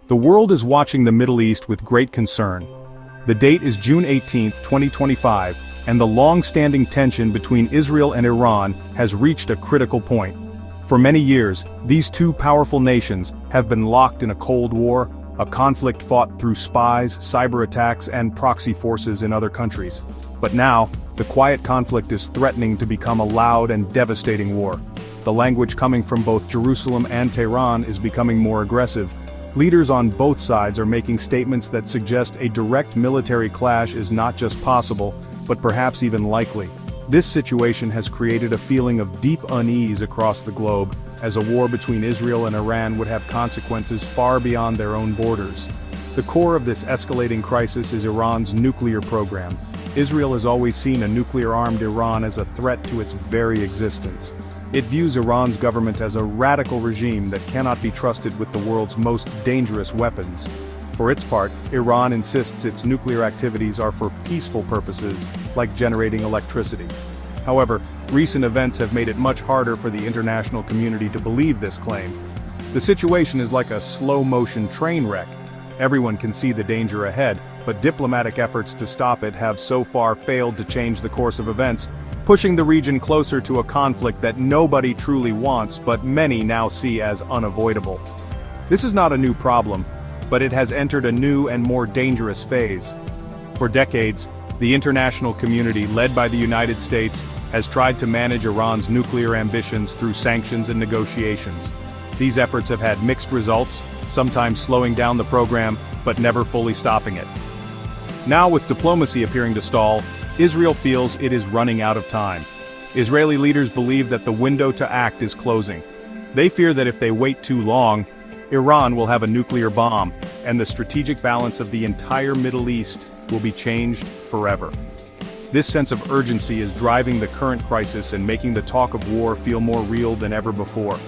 The world is watching the Middle East with great concern. The date is June 18, 2025, and the long-standing tension between Israel and Iran has reached a critical point. For many years, these two powerful nations have been locked in a Cold War, a conflict fought through spies, cyber attacks, and proxy forces in other countries. But now, the quiet conflict is threatening to become a loud and devastating war. The language coming from both Jerusalem and Tehran is becoming more aggressive. Leaders on both sides are making statements that suggest a direct military clash is not just possible, but perhaps even likely. This situation has created a feeling of deep unease across the globe, as a war between Israel and Iran would have consequences far beyond their own borders. The core of this escalating crisis is Iran's nuclear program. Israel has always seen a nuclear-armed Iran as a threat to its very existence. It views Iran's government as a radical regime that cannot be trusted with the world's most dangerous weapons. For its part, Iran insists its nuclear activities are for peaceful purposes, like generating electricity. However, recent events have made it much harder for the international community to believe this claim. The situation is like a slow-motion train wreck. Everyone can see the danger ahead, but diplomatic efforts to stop it have so far failed to change the course of events, pushing the region closer to a conflict that nobody truly wants but many now see as unavoidable. This is not a new problem, but it has entered a new and more dangerous phase. For decades, the international community, led by the United States, has tried to manage Iran's nuclear ambitions through sanctions and negotiations. These efforts have had mixed results, sometimes slowing down the program, but never fully stopping it. Now, with diplomacy appearing to stall, Israel feels it is running out of time. Israeli leaders believe that the window to act is closing. They fear that if they wait too long, Iran will have a nuclear bomb, and the strategic balance of the entire Middle East will be changed forever. This sense of urgency is driving the current crisis and making the talk of war feel more real than ever before.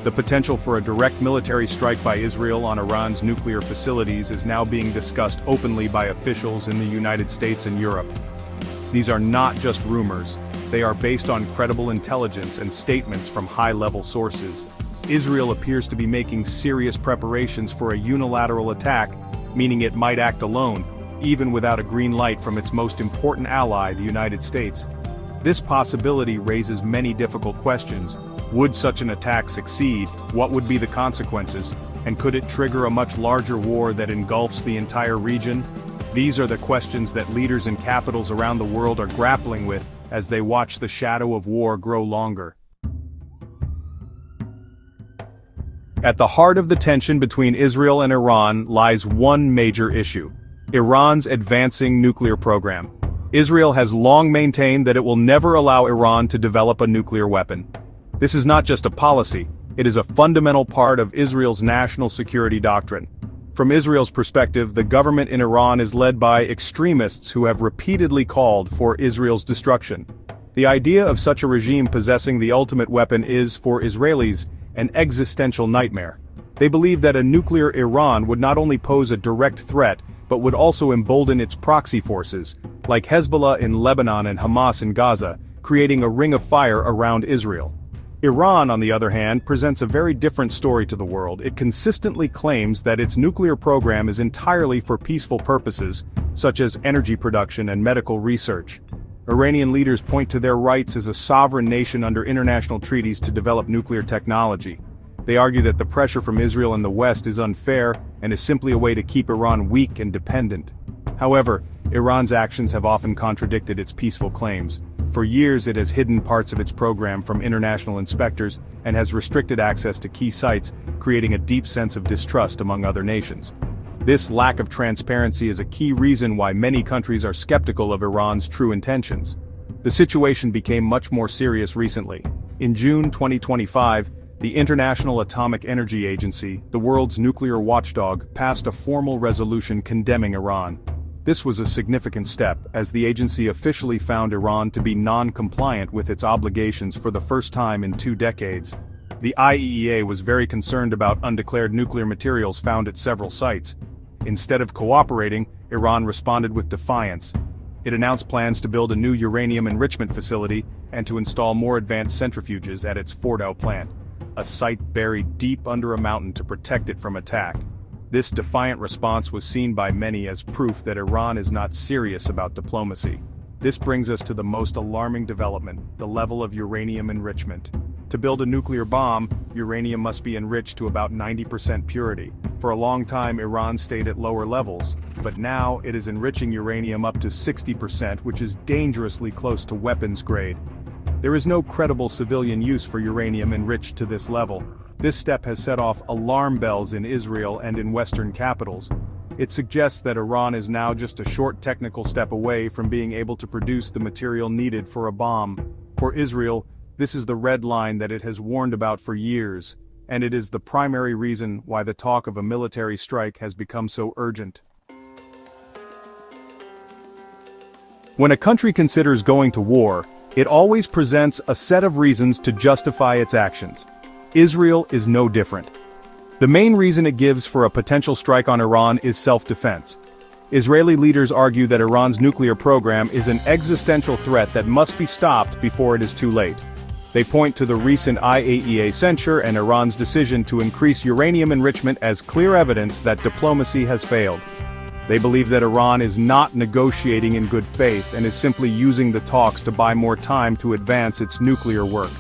The potential for a direct military strike by Israel on Iran's nuclear facilities is now being discussed openly by officials in the United States and Europe. These are not just rumors, they are based on credible intelligence and statements from high-level sources. Israel appears to be making serious preparations for a unilateral attack, meaning it might act alone, even without a green light from its most important ally, the United States. This possibility raises many difficult questions. Would such an attack succeed? What would be the consequences? And could it trigger a much larger war that engulfs the entire region? These are the questions that leaders in capitals around the world are grappling with as they watch the shadow of war grow longer. At the heart of the tension between Israel and Iran lies one major issue: Iran's advancing nuclear program. Israel has long maintained that it will never allow Iran to develop a nuclear weapon. This is not just a policy, it is a fundamental part of Israel's national security doctrine. From Israel's perspective, the government in Iran is led by extremists who have repeatedly called for Israel's destruction. The idea of such a regime possessing the ultimate weapon is, for Israelis, an existential nightmare. They believe that a nuclear Iran would not only pose a direct threat, but would also embolden its proxy forces, like Hezbollah in Lebanon and Hamas in Gaza, creating a ring of fire around Israel. Iran, on the other hand, presents a very different story to the world. It consistently claims that its nuclear program is entirely for peaceful purposes, such as energy production and medical research. Iranian leaders point to their rights as a sovereign nation under international treaties to develop nuclear technology. They argue that the pressure from Israel and the West is unfair and is simply a way to keep Iran weak and dependent. However, Iran's actions have often contradicted its peaceful claims. For years it has hidden parts of its program from international inspectors and has restricted access to key sites, creating a deep sense of distrust among other nations. This lack of transparency is a key reason why many countries are skeptical of Iran's true intentions. The situation became much more serious recently. In June 2025, the International Atomic Energy Agency, the world's nuclear watchdog, passed a formal resolution condemning Iran. This was a significant step, as the agency officially found Iran to be non-compliant with its obligations for the first time in 2 decades. The IAEA was very concerned about undeclared nuclear materials found at several sites. Instead of cooperating, Iran responded with defiance. It announced plans to build a new uranium enrichment facility and to install more advanced centrifuges at its Fordow plant, a site buried deep under a mountain to protect it from attack. This defiant response was seen by many as proof that Iran is not serious about diplomacy. This brings us to the most alarming development, the level of uranium enrichment. To build a nuclear bomb, uranium must be enriched to about 90% purity. For a long time, Iran stayed at lower levels, but now it is enriching uranium up to 60%, which is dangerously close to weapons grade. There is no credible civilian use for uranium enriched to this level. This step has set off alarm bells in Israel and in Western capitals. It suggests that Iran is now just a short technical step away from being able to produce the material needed for a bomb. For Israel, this is the red line that it has warned about for years, and it is the primary reason why the talk of a military strike has become so urgent. When a country considers going to war, it always presents a set of reasons to justify its actions. Israel is no different. The main reason it gives for a potential strike on Iran is self-defense. Israeli leaders argue that Iran's nuclear program is an existential threat that must be stopped before it is too late. They point to the recent IAEA censure and Iran's decision to increase uranium enrichment as clear evidence that diplomacy has failed. They believe that Iran is not negotiating in good faith and is simply using the talks to buy more time to advance its nuclear work.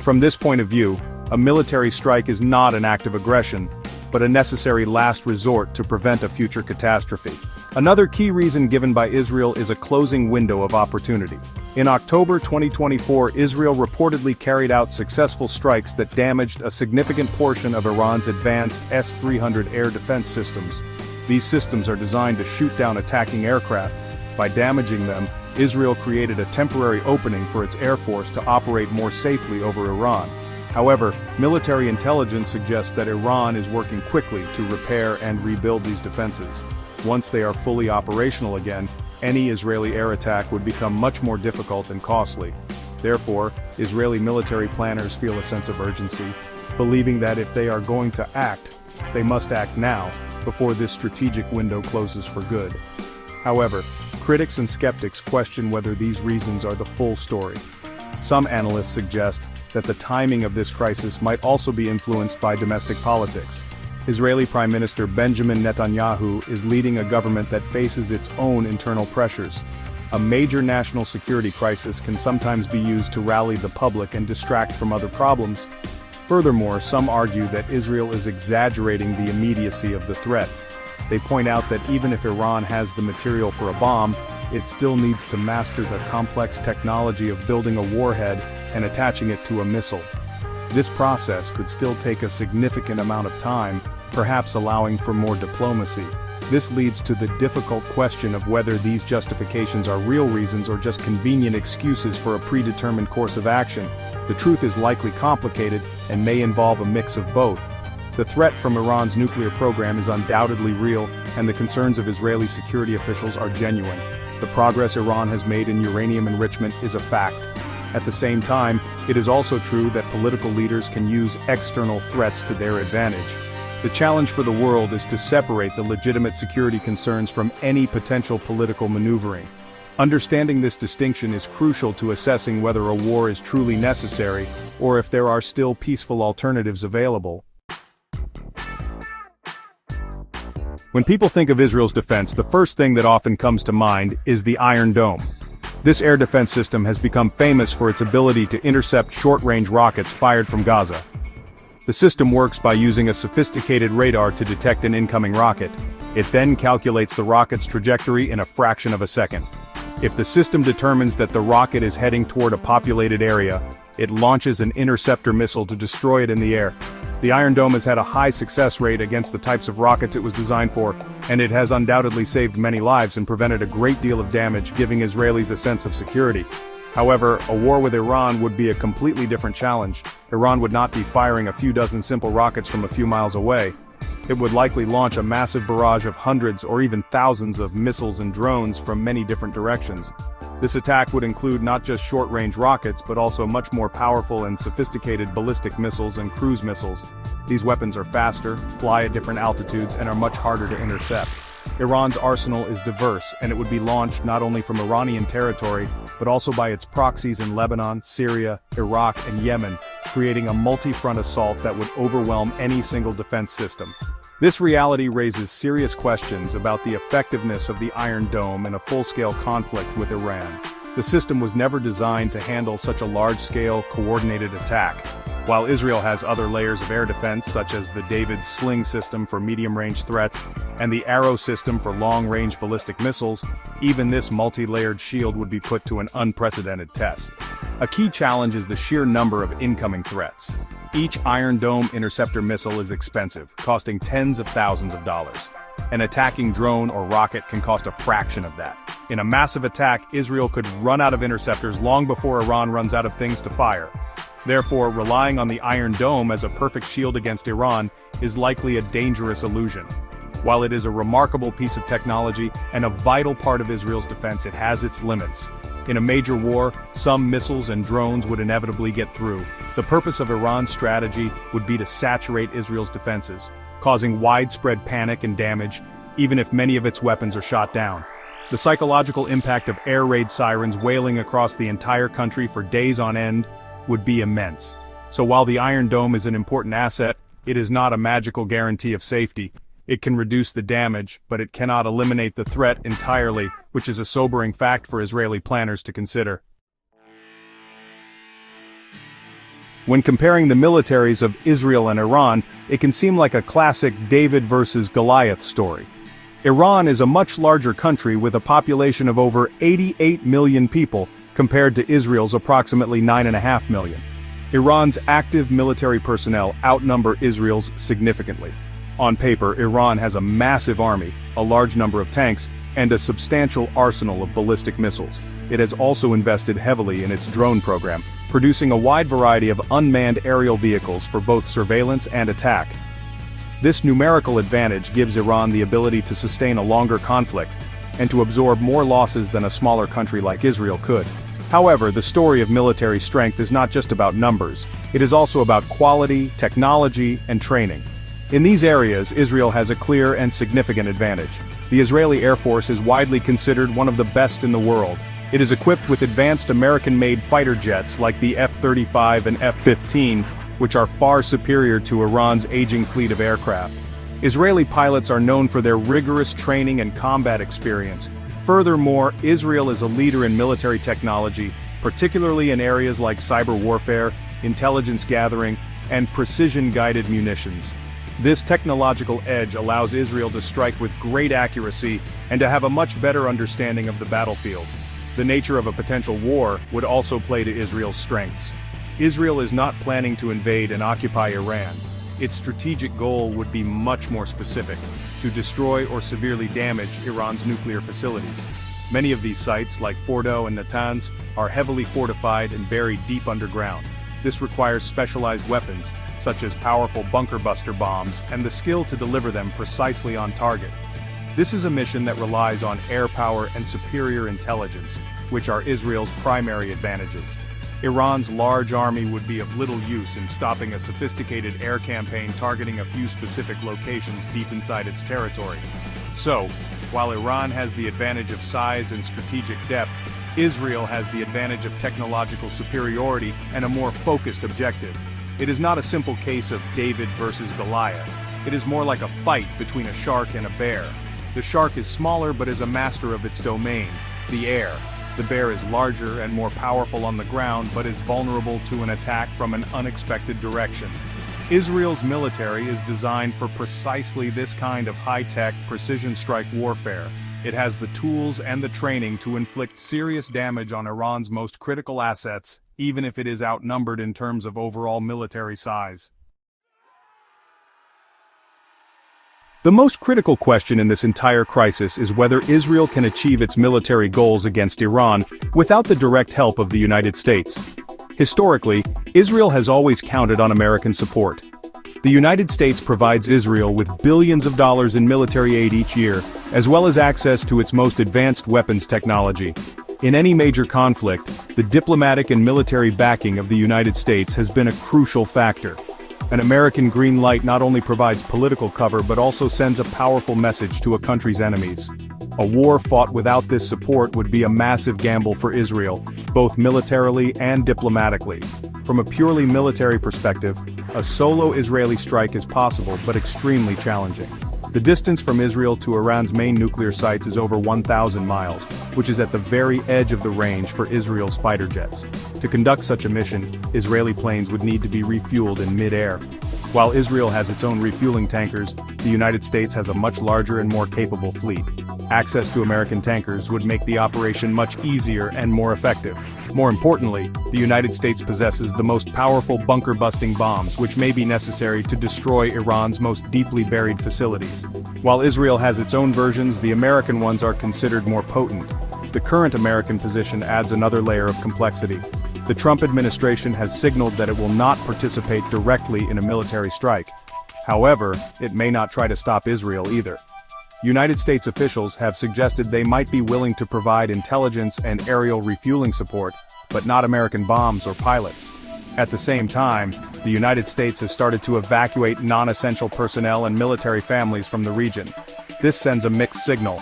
From this point of view, a military strike is not an act of aggression, but a necessary last resort to prevent a future catastrophe. Another key reason given by Israel is a closing window of opportunity. In October 2024, Israel reportedly carried out successful strikes that damaged a significant portion of Iran's advanced S-300 air defense systems. These systems are designed to shoot down attacking aircraft. By damaging them, Israel created a temporary opening for its air force to operate more safely over Iran. However, military intelligence suggests that Iran is working quickly to repair and rebuild these defenses. Once they are fully operational again, any Israeli air attack would become much more difficult and costly. Therefore, Israeli military planners feel a sense of urgency, believing that if they are going to act, they must act now, before this strategic window closes for good. However, critics and skeptics question whether these reasons are the full story. Some analysts suggest that the timing of this crisis might also be influenced by domestic politics. Israeli Prime Minister Benjamin Netanyahu is leading a government that faces its own internal pressures. A major national security crisis can sometimes be used to rally the public and distract from other problems. Furthermore, some argue that Israel is exaggerating the immediacy of the threat. They point out that even if Iran has the material for a bomb, it still needs to master the complex technology of building a warhead and attaching it to a missile. This process could still take a significant amount of time, perhaps allowing for more diplomacy. This leads to the difficult question of whether these justifications are real reasons or just convenient excuses for a predetermined course of action. The truth is likely complicated and may involve a mix of both. The threat from Iran's nuclear program is undoubtedly real, and the concerns of Israeli security officials are genuine. The progress Iran has made in uranium enrichment is a fact. At the same time, it is also true that political leaders can use external threats to their advantage. The challenge for the world is to separate the legitimate security concerns from any potential political maneuvering. Understanding this distinction is crucial to assessing whether a war is truly necessary, or if there are still peaceful alternatives available. When people think of Israel's defense, the first thing that often comes to mind is the Iron Dome. This air defense system has become famous for its ability to intercept short-range rockets fired from Gaza. The system works by using a sophisticated radar to detect an incoming rocket. It then calculates the rocket's trajectory in a fraction of a second. If the system determines that the rocket is heading toward a populated area, it launches an interceptor missile to destroy it in the air. The Iron Dome has had a high success rate against the types of rockets it was designed for, and it has undoubtedly saved many lives and prevented a great deal of damage, giving Israelis a sense of security. However, a war with Iran would be a completely different challenge. Iran would not be firing a few dozen simple rockets from a few miles away. It would likely launch a massive barrage of hundreds or even thousands of missiles and drones from many different directions. This attack would include not just short-range rockets but also much more powerful and sophisticated ballistic missiles and cruise missiles. These weapons are faster, fly at different altitudes, and are much harder to intercept. Iran's arsenal is diverse, and it would be launched not only from Iranian territory, but also by its proxies in Lebanon, Syria, Iraq, and Yemen, creating a multi-front assault that would overwhelm any single defense system. This reality raises serious questions about the effectiveness of the Iron Dome in a full-scale conflict with Iran. The system was never designed to handle such a large-scale, coordinated attack. While Israel has other layers of air defense such as the David's Sling system for medium-range threats and the Arrow system for long-range ballistic missiles, even this multi-layered shield would be put to an unprecedented test. A key challenge is the sheer number of incoming threats. Each Iron Dome interceptor missile is expensive, costing tens of thousands of dollars. An attacking drone or rocket can cost a fraction of that. In a massive attack, Israel could run out of interceptors long before Iran runs out of things to fire. Therefore, relying on the Iron Dome as a perfect shield against Iran is likely a dangerous illusion. While it is a remarkable piece of technology and a vital part of Israel's defense, it has its limits. In a major war, some missiles and drones would inevitably get through. The purpose of Iran's strategy would be to saturate Israel's defenses, causing widespread panic and damage, even if many of its weapons are shot down. The psychological impact of air raid sirens wailing across the entire country for days on end would be immense. So while the Iron Dome is an important asset, it is not a magical guarantee of safety. It can reduce the damage, but it cannot eliminate the threat entirely, which is a sobering fact for Israeli planners to consider. When comparing the militaries of Israel and Iran, it can seem like a classic David versus Goliath story. Iran is a much larger country with a population of over 88 million people, compared to Israel's approximately 9.5 million. Iran's active military personnel outnumber Israel's significantly. On paper, Iran has a massive army, a large number of tanks, and a substantial arsenal of ballistic missiles. It has also invested heavily in its drone program, producing a wide variety of unmanned aerial vehicles for both surveillance and attack. This numerical advantage gives Iran the ability to sustain a longer conflict, and to absorb more losses than a smaller country like Israel could. However, the story of military strength is not just about numbers, it is also about quality, technology, and training. In these areas, Israel has a clear and significant advantage. The Israeli Air Force is widely considered one of the best in the world. It is equipped with advanced American-made fighter jets like the F-35 and F-15, which are far superior to Iran's aging fleet of aircraft. Israeli pilots are known for their rigorous training and combat experience. Furthermore, Israel is a leader in military technology, particularly in areas like cyber warfare, intelligence gathering, and precision-guided munitions. This technological edge allows Israel to strike with great accuracy and to have a much better understanding of the battlefield. The nature of a potential war would also play to Israel's strengths. Israel is not planning to invade and occupy Iran. Its strategic goal would be much more specific: to destroy or severely damage Iran's nuclear facilities. Many of these sites, like Fordo and Natanz, are heavily fortified and buried deep underground. This requires specialized weapons, such as powerful bunker-buster bombs, and the skill to deliver them precisely on target. This is a mission that relies on air power and superior intelligence, which are Israel's primary advantages. Iran's large army would be of little use in stopping a sophisticated air campaign targeting a few specific locations deep inside its territory. So, while Iran has the advantage of size and strategic depth, Israel has the advantage of technological superiority and a more focused objective. It is not a simple case of David versus Goliath. It is more like a fight between a shark and a bear. The shark is smaller but is a master of its domain, the air. The bear is larger and more powerful on the ground but is vulnerable to an attack from an unexpected direction. Israel's military is designed for precisely this kind of high-tech, precision-strike warfare. It has the tools and the training to inflict serious damage on Iran's most critical assets, even if it is outnumbered in terms of overall military size. The most critical question in this entire crisis is whether Israel can achieve its military goals against Iran without the direct help of the United States. Historically, Israel has always counted on American support. The United States provides Israel with billions of dollars in military aid each year, as well as access to its most advanced weapons technology. In any major conflict, the diplomatic and military backing of the United States has been a crucial factor. An American green light not only provides political cover but also sends a powerful message to a country's enemies. A war fought without this support would be a massive gamble for Israel, both militarily and diplomatically. From a purely military perspective, a solo Israeli strike is possible but extremely challenging. The distance from Israel to Iran's main nuclear sites is over 1,000 miles, which is at the very edge of the range for Israel's fighter jets. To conduct such a mission, Israeli planes would need to be refueled in mid-air. While Israel has its own refueling tankers, the United States has a much larger and more capable fleet. Access to American tankers would make the operation much easier and more effective. More importantly, the United States possesses the most powerful bunker-busting bombs, which may be necessary to destroy Iran's most deeply buried facilities. While Israel has its own versions, the American ones are considered more potent. The current American position adds another layer of complexity. The Trump administration has signaled that it will not participate directly in a military strike. However, it may not try to stop Israel either. United States officials have suggested they might be willing to provide intelligence and aerial refueling support, but not American bombs or pilots. At the same time, the United States has started to evacuate non-essential personnel and military families from the region. This sends a mixed signal.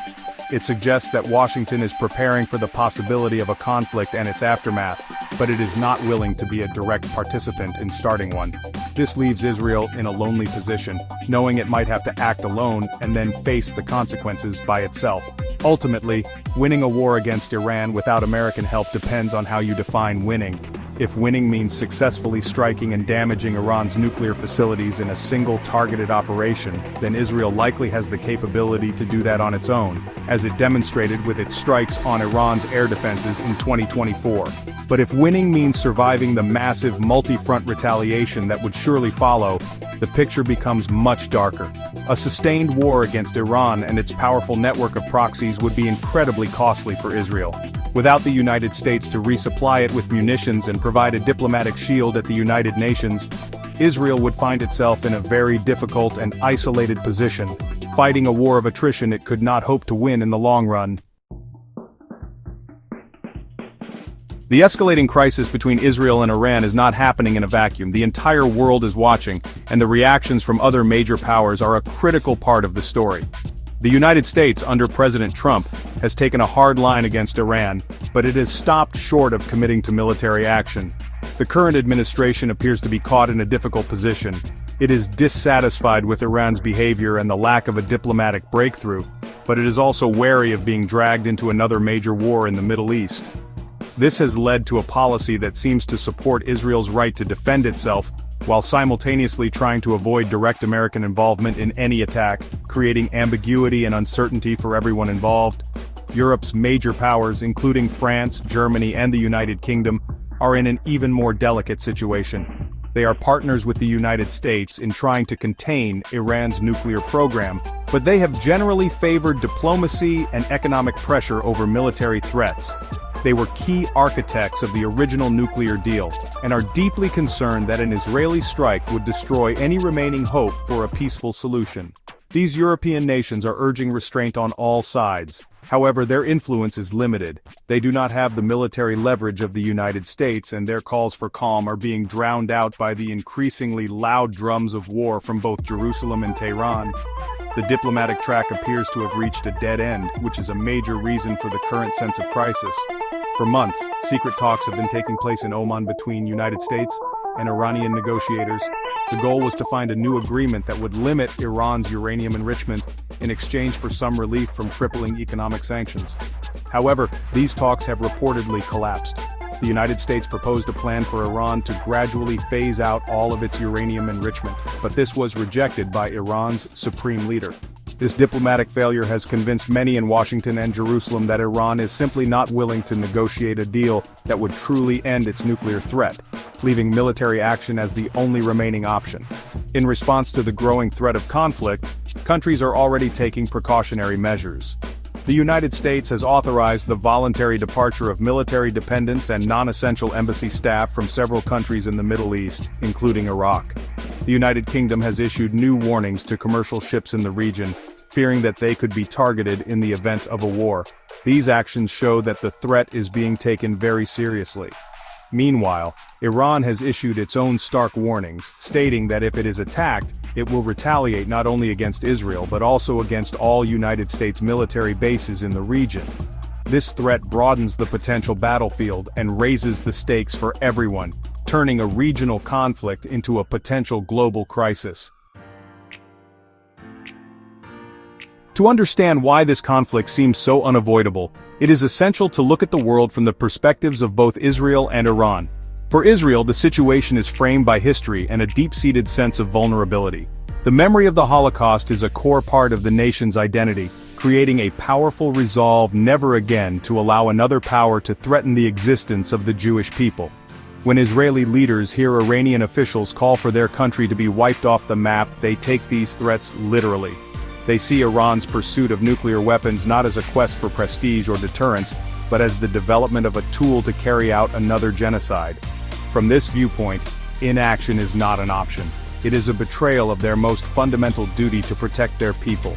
It suggests that Washington is preparing for the possibility of a conflict and its aftermath, but it is not willing to be a direct participant in starting one. This leaves Israel in a lonely position, knowing it might have to act alone and then face the consequences by itself. Ultimately, winning a war against Iran without American help depends on how you define winning. If winning means successfully striking and damaging Iran's nuclear facilities in a single targeted operation, then Israel likely has the capability to do that on its own, as it demonstrated with its strikes on Iran's air defenses in 2024. But if winning means surviving the massive multi-front retaliation that would surely follow, the picture becomes much darker. A sustained war against Iran and its powerful network of proxies would be incredibly costly for Israel. Without the United States to resupply it with munitions and provide a diplomatic shield at the United Nations, Israel would find itself in a very difficult and isolated position, fighting a war of attrition it could not hope to win in the long run. The escalating crisis between Israel and Iran is not happening in a vacuum. The entire world is watching, and the reactions from other major powers are a critical part of the story. The United States, under President Trump, has taken a hard line against Iran, but it has stopped short of committing to military action. The current administration appears to be caught in a difficult position. It is dissatisfied with Iran's behavior and the lack of a diplomatic breakthrough, but it is also wary of being dragged into another major war in the Middle East. This has led to a policy that seems to support Israel's right to defend itself, while simultaneously trying to avoid direct American involvement in any attack, creating ambiguity and uncertainty for everyone involved. Europe's major powers, including France, Germany, and the United Kingdom, are in an even more delicate situation. They are partners with the United States in trying to contain Iran's nuclear program, but they have generally favored diplomacy and economic pressure over military threats. They were key architects of the original nuclear deal, and are deeply concerned that an Israeli strike would destroy any remaining hope for a peaceful solution. These European nations are urging restraint on all sides. However, their influence is limited. They do not have the military leverage of the United States, and their calls for calm are being drowned out by the increasingly loud drums of war from both Jerusalem and Tehran. The diplomatic track appears to have reached a dead end, which is a major reason for the current sense of crisis. For months, secret talks have been taking place in Oman between United States and Iranian negotiators. The goal was to find a new agreement that would limit Iran's uranium enrichment in exchange for some relief from crippling economic sanctions. However, these talks have reportedly collapsed. The United States proposed a plan for Iran to gradually phase out all of its uranium enrichment, but this was rejected by Iran's supreme leader. This diplomatic failure has convinced many in Washington and Jerusalem that Iran is simply not willing to negotiate a deal that would truly end its nuclear threat, leaving military action as the only remaining option. In response to the growing threat of conflict, countries are already taking precautionary measures. The United States has authorized the voluntary departure of military dependents and non-essential embassy staff from several countries in the Middle East, including Iraq. The United Kingdom has issued new warnings to commercial ships in the region, fearing that they could be targeted in the event of a war. These actions show that the threat is being taken very seriously. Meanwhile, Iran has issued its own stark warnings, stating that if it is attacked, it will retaliate not only against Israel but also against all United States military bases in the region. This threat broadens the potential battlefield and raises the stakes for everyone, turning a regional conflict into a potential global crisis. To understand why this conflict seems so unavoidable, it is essential to look at the world from the perspectives of both Israel and Iran. For Israel, the situation is framed by history and a deep-seated sense of vulnerability. The memory of the Holocaust is a core part of the nation's identity, creating a powerful resolve never again to allow another power to threaten the existence of the Jewish people. When Israeli leaders hear Iranian officials call for their country to be wiped off the map, they take these threats literally. They see Iran's pursuit of nuclear weapons not as a quest for prestige or deterrence, but as the development of a tool to carry out another genocide. From this viewpoint, inaction is not an option. It is a betrayal of their most fundamental duty to protect their people.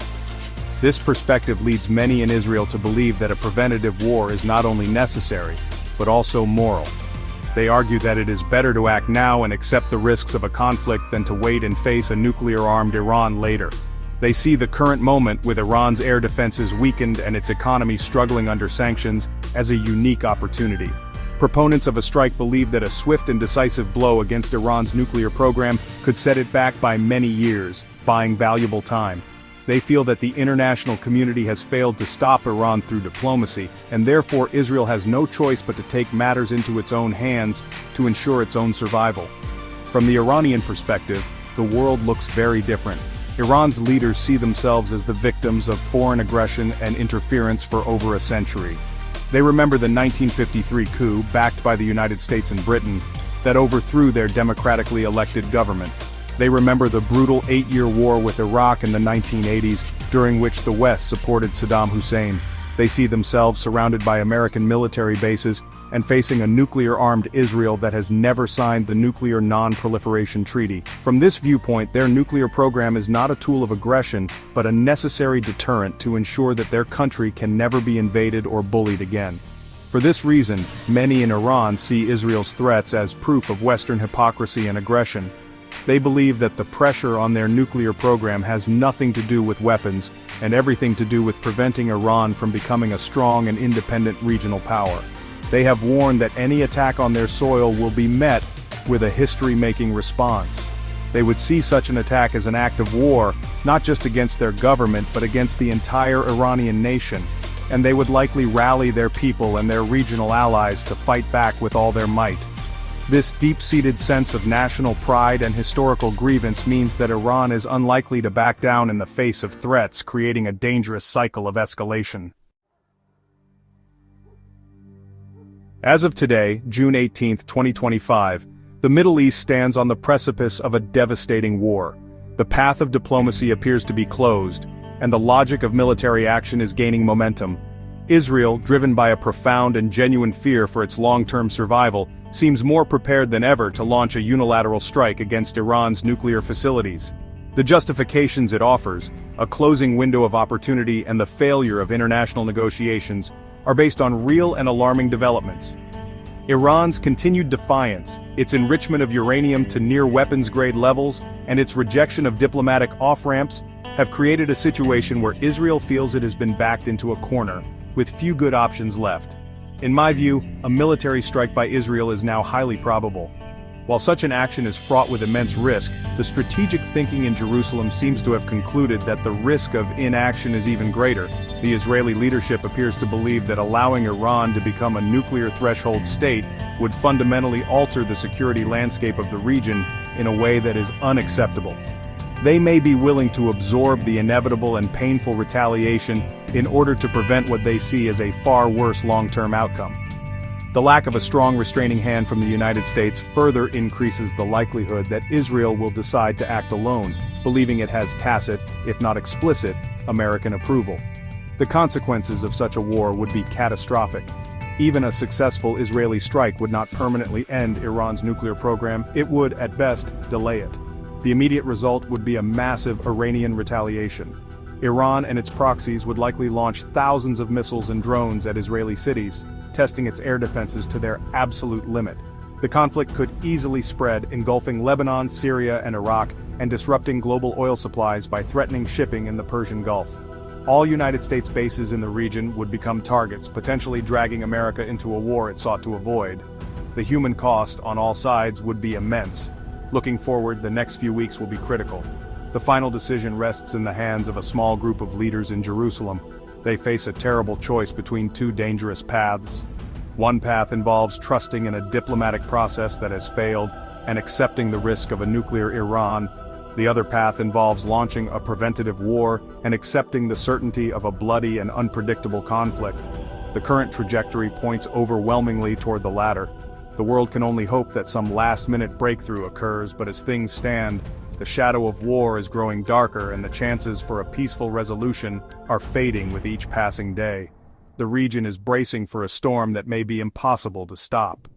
This perspective leads many in Israel to believe that a preventative war is not only necessary, but also moral. They argue that it is better to act now and accept the risks of a conflict than to wait and face a nuclear-armed Iran later. They see the current moment, with Iran's air defenses weakened and its economy struggling under sanctions, as a unique opportunity. Proponents of a strike believe that a swift and decisive blow against Iran's nuclear program could set it back by many years, buying valuable time. They feel that the international community has failed to stop Iran through diplomacy, and therefore Israel has no choice but to take matters into its own hands to ensure its own survival. From the Iranian perspective, the world looks very different. Iran's leaders see themselves as the victims of foreign aggression and interference for over a century. They remember the 1953 coup, backed by the United States and Britain, that overthrew their democratically elected government. They remember the brutal 8-year war with Iraq in the 1980s, during which the West supported Saddam Hussein. They see themselves surrounded by American military bases and facing a nuclear-armed Israel that has never signed the Nuclear Non-Proliferation Treaty. From this viewpoint, their nuclear program is not a tool of aggression, but a necessary deterrent to ensure that their country can never be invaded or bullied again. For this reason, many in Iran see Israel's threats as proof of Western hypocrisy and aggression. They believe that the pressure on their nuclear program has nothing to do with weapons, and everything to do with preventing Iran from becoming a strong and independent regional power. They have warned that any attack on their soil will be met with a history-making response. They would see such an attack as an act of war, not just against their government but against the entire Iranian nation, and they would likely rally their people and their regional allies to fight back with all their might. This deep-seated sense of national pride and historical grievance means that Iran is unlikely to back down in the face of threats, creating a dangerous cycle of escalation. As of today, June 18, 2025, the Middle East stands on the precipice of a devastating war. The path of diplomacy appears to be closed, and the logic of military action is gaining momentum. Israel, driven by a profound and genuine fear for its long-term survival, seems more prepared than ever to launch a unilateral strike against Iran's nuclear facilities. The justifications it offers, a closing window of opportunity and the failure of international negotiations, are based on real and alarming developments. Iran's continued defiance, its enrichment of uranium to near weapons-grade levels, and its rejection of diplomatic off-ramps, have created a situation where Israel feels it has been backed into a corner, with few good options left. In my view, a military strike by Israel is now highly probable. While such an action is fraught with immense risk, the strategic thinking in Jerusalem seems to have concluded that the risk of inaction is even greater. The Israeli leadership appears to believe that allowing Iran to become a nuclear threshold state would fundamentally alter the security landscape of the region in a way that is unacceptable. They may be willing to absorb the inevitable and painful retaliation in order to prevent what they see as a far worse long-term outcome. The lack of a strong restraining hand from the United States further increases the likelihood that Israel will decide to act alone, believing it has tacit, if not explicit, American approval. The consequences of such a war would be catastrophic. Even a successful Israeli strike would not permanently end Iran's nuclear program, it would, at best, delay it. The immediate result would be a massive Iranian retaliation. Iran and its proxies would likely launch thousands of missiles and drones at Israeli cities, testing its air defenses to their absolute limit. The conflict could easily spread, engulfing Lebanon, Syria, and Iraq, and disrupting global oil supplies by threatening shipping in the Persian Gulf. All United States bases in the region would become targets, potentially dragging America into a war it sought to avoid. The human cost on all sides would be immense. Looking forward, the next few weeks will be critical. The final decision rests in the hands of a small group of leaders in Jerusalem. They face a terrible choice between two dangerous paths. One path involves trusting in a diplomatic process that has failed and accepting the risk of a nuclear Iran. The other path involves launching a preventative war and accepting the certainty of a bloody and unpredictable conflict. The current trajectory points overwhelmingly toward the latter. The world can only hope that some last-minute breakthrough occurs, but as things stand, the shadow of war is growing darker and the chances for a peaceful resolution are fading with each passing day. The region is bracing for a storm that may be impossible to stop.